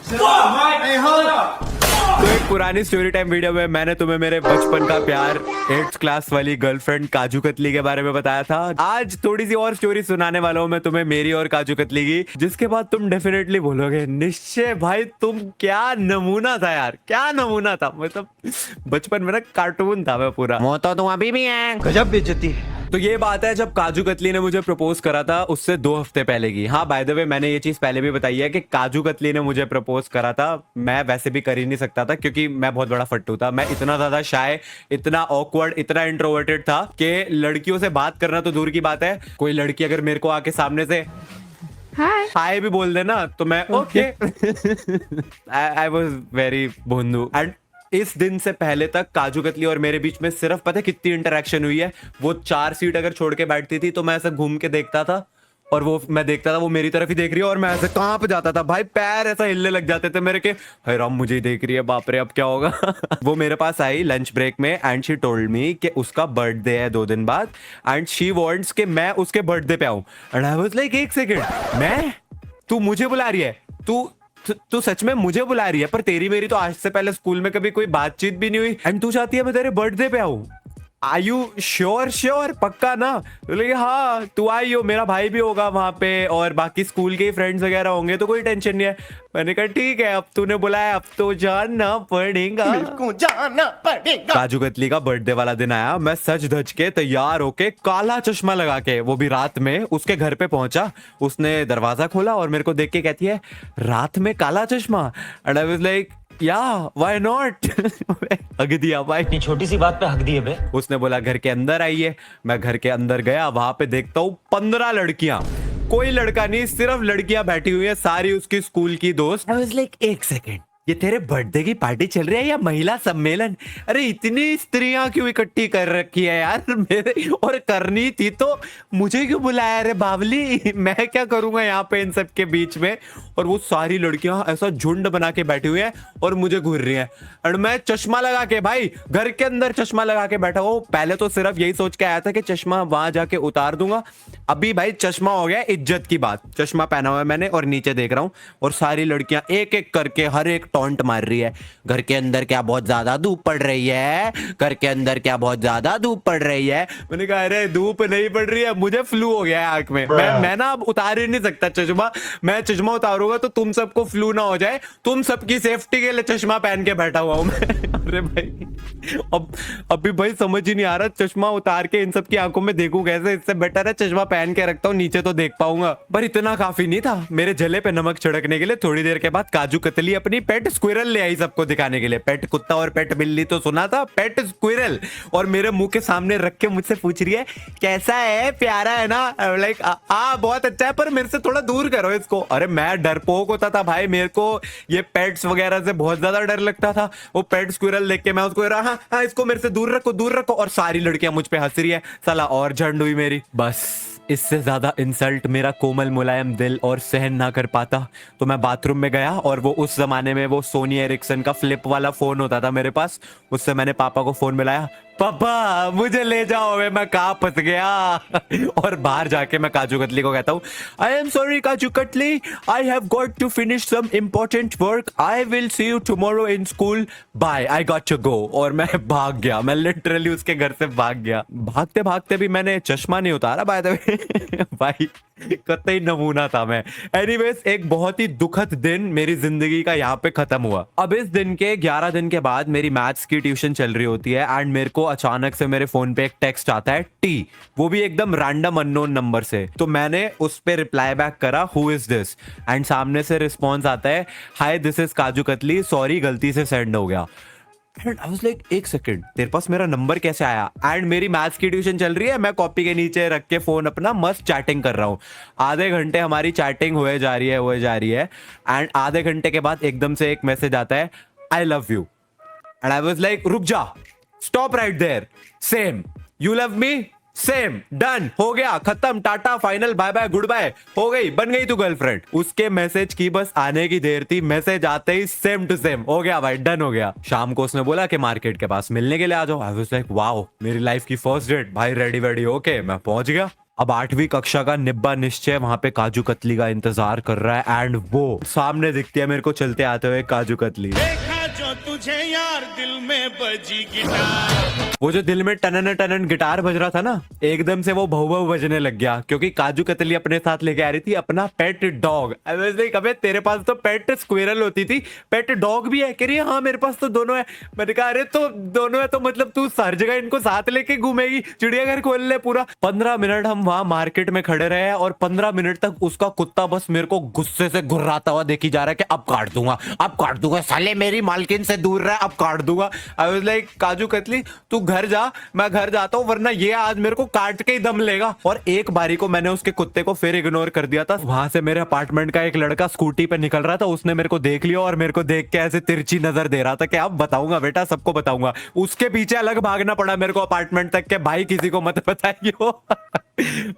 तो एक पुरानी स्टोरी टाइम वीडियो में मैंने तुम्हें मेरे बचपन का प्यार 8th क्लास वाली गर्लफ्रेंड काजू कतली के बारे में बताया था। आज थोड़ी सी और स्टोरी सुनाने वाला हूँ मैं तुम्हें मेरी और काजू कतली की, जिसके बाद तुम डेफिनेटली बोलोगे निश्चय भाई तुम क्या नमूना था यार, क्या नमूना था। मतलब बचपन में ना कार्टून था मैं पूरा। वो तो तुम अभी भी है, गजब बेइज्जती है। तो ये बात है जब काजू कतली ने मुझे प्रपोज करा था उससे 2 हफ्ते पहले की। हाँ बाय द वे मैंने ये चीज पहले भी बताई है कि काजू कतली ने मुझे प्रपोज करा था। मैं वैसे भी कर ही नहीं सकता था क्योंकि मैं बहुत बड़ा फट्टू था। मैं इतना ज्यादा शाय, इतना ऑकवर्ड, इतना इंट्रोवर्टेड था कि लड़कियों से बात करना तो दूर की बात है, कोई लड़की अगर मेरे को आके सामने से हाय भी बोल देना तो मैं ओके। आई वाज वेरी भोंदू। एंड इस दिन से पहले तक काजू कतली और मेरे बीच में सिर्फ पता है कितनी इंटरेक्शन हुई है। वो 4 सीट अगर छोड़ के बैठती थी तो मैं ऐसे घूम के देखता था और वो मैं देखता था वो मेरी तरफ ही देख रही है और मैं ऐसे कांप जाता था भाई, पैर ऐसा हिलने लग जाते थे मेरे के, हाय राम मुझे ही देख रही है, बाप रे अब क्या होगा। वो मेरे पास आई लंच ब्रेक में एंड शी टोल्ड मी कि उसका बर्थडे है 2 दिन बाद एंड शी वांट्स कि मैं उसके बर्थडे पे आऊं। एंड आई वाज लाइक एक सेकंड, मैं, तू मुझे बुला रही है, तू सच में मुझे बुला रही है, पर तेरी मेरी तो आज से पहले स्कूल में कभी कोई बातचीत भी नहीं हुई एंड तू चाहती है मैं तेरे बर्थडे पे आऊं। Are you sure? श्योर पक्का ना? बोले हाँ तू आई हो, मेरा भाई भी होगा वहां पे और बाकी स्कूल के फ्रेंड्स वगैरह होंगे तो कोई टेंशन नहीं है। मैंने कहा ठीक है अब तूने बुलाया अब तो जाना पड़ेगा, जाना पड़ेगा। काजू कतली का बर्थडे वाला दिन आया, मैं सज धज के तैयार होके काला चश्मा लगा के वो भी रात में उसके घर पे पहुंचा। उसने दरवाजा खोला और मेरे को देख के कहती है रात में काला चश्मा। एंड आई वाज लाइक या व्हाई नॉट। हक दिया भाई, इतनी छोटी सी बात पे हक दिए बे। उसने बोला घर के अंदर आइए। मैं घर के अंदर गया, वहां पे देखता हूँ 15 लड़कियां, कोई लड़का नहीं सिर्फ लड़कियां बैठी हुई है, सारी उसकी स्कूल की दोस्त। आई वाज लाइक एक सेकेंड, ये तेरे बर्थडे की पार्टी चल रही है या महिला सम्मेलन? अरे इतनी स्त्रियां क्यों इकट्ठी कर रखी है यार मेरे, और करनी थी तो मुझे क्यों बुलाया रे बावली, मैं क्या करूंगा यहाँ पे इन सब के बीच में। और वो सारी लड़कियां ऐसा झुंड बना के बैठी हुई है और मुझे घूर रही है। और मैं चश्मा लगा के, भाई घर के अंदर चश्मा लगा के बैठा हूँ। पहले तो सिर्फ यही सोच के आया था कि चश्मा वहां जाके उतार दूंगा, अभी भाई चश्मा हो गया इज्जत की बात। चश्मा पहना हुआ है मैंने और नीचे देख रहा हूँ और सारी लड़कियां एक एक करके हर एक टॉन्ट मार रही है। घर के अंदर क्या बहुत ज्यादा धूप पड़ रही है, घर के अंदर क्या बहुत ज्यादा धूप पड़ रही है। मैंने कहा अरे धूप नहीं पड़ रही है, मुझे फ्लू हो गया है आंख में, मैं ना अब उतार ही नहीं सकता चश्मा। मैं चश्मा उतारूंगा तो तुम सबको फ्लू ना हो जाए, तुम सबकी सेफ्टी के लिए चश्मा पहन के बैठा हुआ हूं मैं। अरे भाई अब अभी भाई समझ ही नहीं आ रहा चश्मा उतार के इन सबकी आंखों में देखूं कैसे। इससे बेटर है चश्मा पहन के रखता हूँ, नीचे तो देख पाऊंगा। पर इतना काफी नहीं था मेरे जले पे नमक छिड़कने के लिए। थोड़ी देर के बाद काजू कतली अपनी पेट स्क्विरल ले आई सबको दिखाने के लिए। पेट कुत्ता और पेट बिल्ली तो सुना था, पेट स्क्विरल, और मेरे मुंह के सामने रख के मुझसे पूछ रही है कैसा है, प्यारा है ना? लाइक बहुत अच्छा है पर मेरे से थोड़ा दूर करो इसको। अरे मैं डरपोक होता था भाई, मेरे को ये पेट्स वगैरह से बहुत ज्यादा डर लगता था। वो पेट स्क्विरल देख के मैं उसको हाँ इसको मेरे से दूर रखो दूर रखो, और सारी लड़कियां मुझ पे हंस रही है। साला और झंड हुई मेरी। बस इससे ज्यादा इंसल्ट मेरा कोमल मुलायम दिल और सहन ना कर पाता, तो मैं बाथरूम में गया और वो उस जमाने में वो सोनी एरिक्सन का फ्लिप वाला फोन होता था मेरे पास, उससे मैंने पापा को फोन मिलाया, पापा मुझे ले जाओ मैं कहाँ फंस गया। और बाहर जाके मैं काजू कतली को कहता हूँ आई am sorry kaju katli, I have got to finish some important work, I will see you tomorrow in school, bye, I got to go. और मैं भाग गया, मैं लिटरली उसके घर से भाग गया। भागते भागते भी मैंने चश्मा नहीं उतारा बाय द वे। भाई कतई नमूना था मैं। एनीवेज एक बहुत ही दुखद दिन मेरी जिंदगी का यहाँ पे खत्म हुआ। अब इस दिन के 11 दिन के बाद मेरी मैथ्स की ट्यूशन चल रही होती है एंड मेरे को अचानक से मेरे फोन पे एक टेक्स्ट आता है टी, वो भी एकदम रैंडम अननोन नंबर से। तो मैंने उस पे रिप्लाई बैक करा हु इज दिस, एंड सामने से रिस्पॉन्स आता है hi this is kaju katli, sorry गलती से सेंड हो गया। एंड आई वाज लाइक एक सेकंड तेरे पास मेरा नंबर कैसे आया? एंड मेरी मैथ्स की ट्यूशन चल रही है, मैं कॉपी के नीचे रख के फोन अपना मस्त चैटिंग कर रहा हूँ। आधे घंटे हमारी चैटिंग हुए जा रही है एंड आधे घंटे के बाद एकदम से एक मैसेज आता है I love you. And I was like रुक जा, stop right there, same, you love me, same, done, हो गया, खत्म, tata, final, bye bye, good bye, हो गई, बन गई तू गर्लफ्रेंड। उसके मैसेज की बस आने की देर थी, मैसेज आते ही सेम टू सेम हो गया भाई, डन हो गया। शाम को उसने बोला कि मार्केट के पास मिलने के लिए आ जाओ। आई वाज लाइक वाओ, मेरी लाइफ की फर्स्ट डेट भाई, रेडी वेडी ओके, मैं पहुंच गया। अब 8वीं कक्षा का निब्बा निश्चय वहां पे काजू कतली का इंतजार कर रहा है एंड वो सामने दिखती है मेरे को चलते आते हुए काजू कतली। देखा जो तुझे यार दिल में बजी गिटार। वो जो दिल में टनन टनन गिटार बज रहा था ना, एकदम से वो भौ भौ बजने लग गया क्योंकि काजू कतली अपने साथ लेके आ रही थी अपना पेट डॉग। अबे तेरे पास तो पेट स्क्विरल होती थी, पेट डॉग भी है? कह रही है हाँ मेरे पास तो दोनों है। मैंने कहा अरे तो दोनों है तो मतलब तू हर जगह इनको साथ लेके घूमेगी, चिड़ियाघर खोल ले पूरा। 15 मिनट हम वहां मार्केट में खड़े रहे और 15 मिनट तक उसका कुत्ता बस मेरे को गुस्से से घुर्राता हुआ देखी जा रहा है कि अब काट दूंगा साले, मेरी मालकिन से दूर रहा, अब काट दूंगा। आई वाज लाइक काजू कतली तू घर जा, मैं घर जाता हूँ, वरना ये आज मेरे को काट के ही दम लेगा। और एक बारी को मैंने उसके कुत्ते को फिर इग्नोर कर दिया था। वहां से मेरे अपार्टमेंट का एक लड़का स्कूटी पे निकल रहा था, उसने मेरे को देख लिया और मेरे को देख के ऐसे तिरछी नजर दे रहा था कि अब बताऊंगा बेटा, सबको बताऊंगा। उसके पीछे अलग भागना पड़ा मेरे को अपार्टमेंट तक के, भाई किसी को मत बताइए।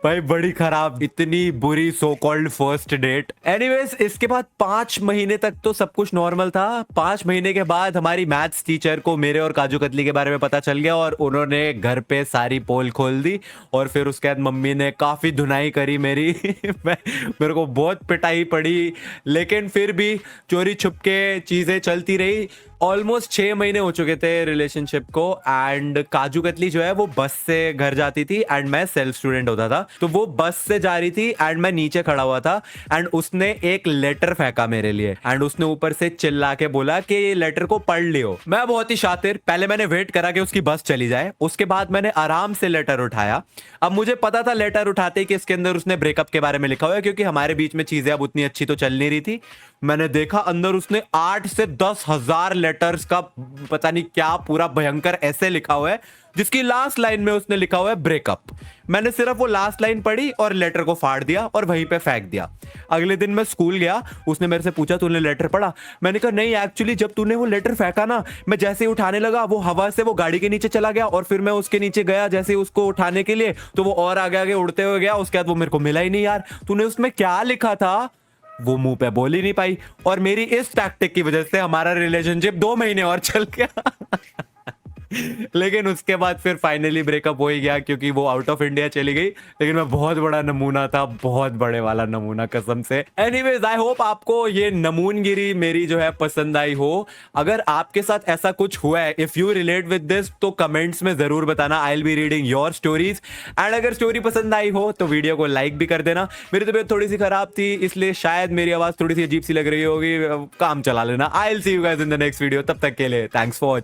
भाई बड़ी खराब, इतनी बुरी so called first date. Anyways इसके बाद 5 महीने तक तो सब कुछ नॉर्मल था। 5 महीने के बाद हमारी मैथ्स टीचर को मेरे और काजू कतली के बारे में पता चल गया और उन्होंने घर पे सारी पोल खोल दी। और फिर उसके बाद मम्मी ने काफी धुनाई करी मेरी। मेरे को बहुत पिटाई पड़ी, लेकिन फिर भी चोरी छुपके चीजें चलती रही। ऑलमोस्ट 6 महीने हो चुके थे रिलेशनशिप को एंड काजू कतली जो है वो बस से घर जाती थी एंड मैं सेल्फ स्टूडेंट होता था। तो वो बस से जा रही थी एंड मैं नीचे खड़ा हुआ था एंड उसने एक लेटर फेंका मेरे लिए एंड उसने ऊपर से चिल्ला के बोला कि ये लेटर को पढ़ लियो। मैं बहुत ही शातिर, पहले मैंने वेट करा कि उसकी बस चली जाए, उसके बाद मैंने आराम से लेटर उठाया। अब मुझे पता था लेटर उठाते कि इसके अंदर उसने ब्रेकअप के बारे में लिखा हुआ है क्योंकि हमारे बीच में चीजें अब उतनी अच्छी तो चल नहीं रही थी। मैंने देखा अंदर उसने 8 से 10 हजार लेटर्स का पता नहीं क्या पूरा भयंकर ऐसे लिखा हुआ है जिसकी लास्ट लाइन में उसने लिखा हुआ है ब्रेकअप। मैंने सिर्फ वो लास्ट लाइन पढ़ी और लेटर को फाड़ दिया और वहीं पे फेंक दिया। अगले दिन मैं स्कूल गया, उसने मेरे से पूछा तूने लेटर पढ़ा? मैंने कहा नहीं, एक्चुअली जब तूने वो लेटर फेंका ना, मैं जैसे ही उठाने लगा वो हवा से वो गाड़ी के नीचे चला गया और फिर मैं उसके नीचे गया जैसे ही उसको उठाने के लिए, तो वो और आगे आगे उड़ते हुए गया। उसके बाद वो मेरे को मिला ही नहीं। यार तूने उसमें क्या लिखा था? वो मुंह पे बोल ही नहीं पाई और मेरी इस टैक्टिक की वजह से हमारा रिलेशनशिप 2 महीने और चल गया। लेकिन उसके बाद फिर फाइनली ब्रेकअप हो ही गया क्योंकि वो आउट ऑफ इंडिया चली गई। लेकिन मैं बहुत बड़ा नमूना था, बहुत बड़े वाला नमूना कसम से। एनीवेज आई होप आपको ये नमूनगिरी मेरी जो है पसंद आई हो। अगर आपके साथ ऐसा कुछ हुआ है, if you relate with this, तो कमेंट्स में जरूर बताना। I will be reading your stories and अगर स्टोरी पसंद आई हो तो वीडियो को लाइक भी कर देना। मेरी तबीयत थोड़ी सी खराब थी इसलिए शायद मेरी आवाज थोड़ी सी अजीब सी लग रही होगी, काम चला लेना। आई will see you guys in the next video. तब तक के लिए थैंक्स फॉर वॉचिंग।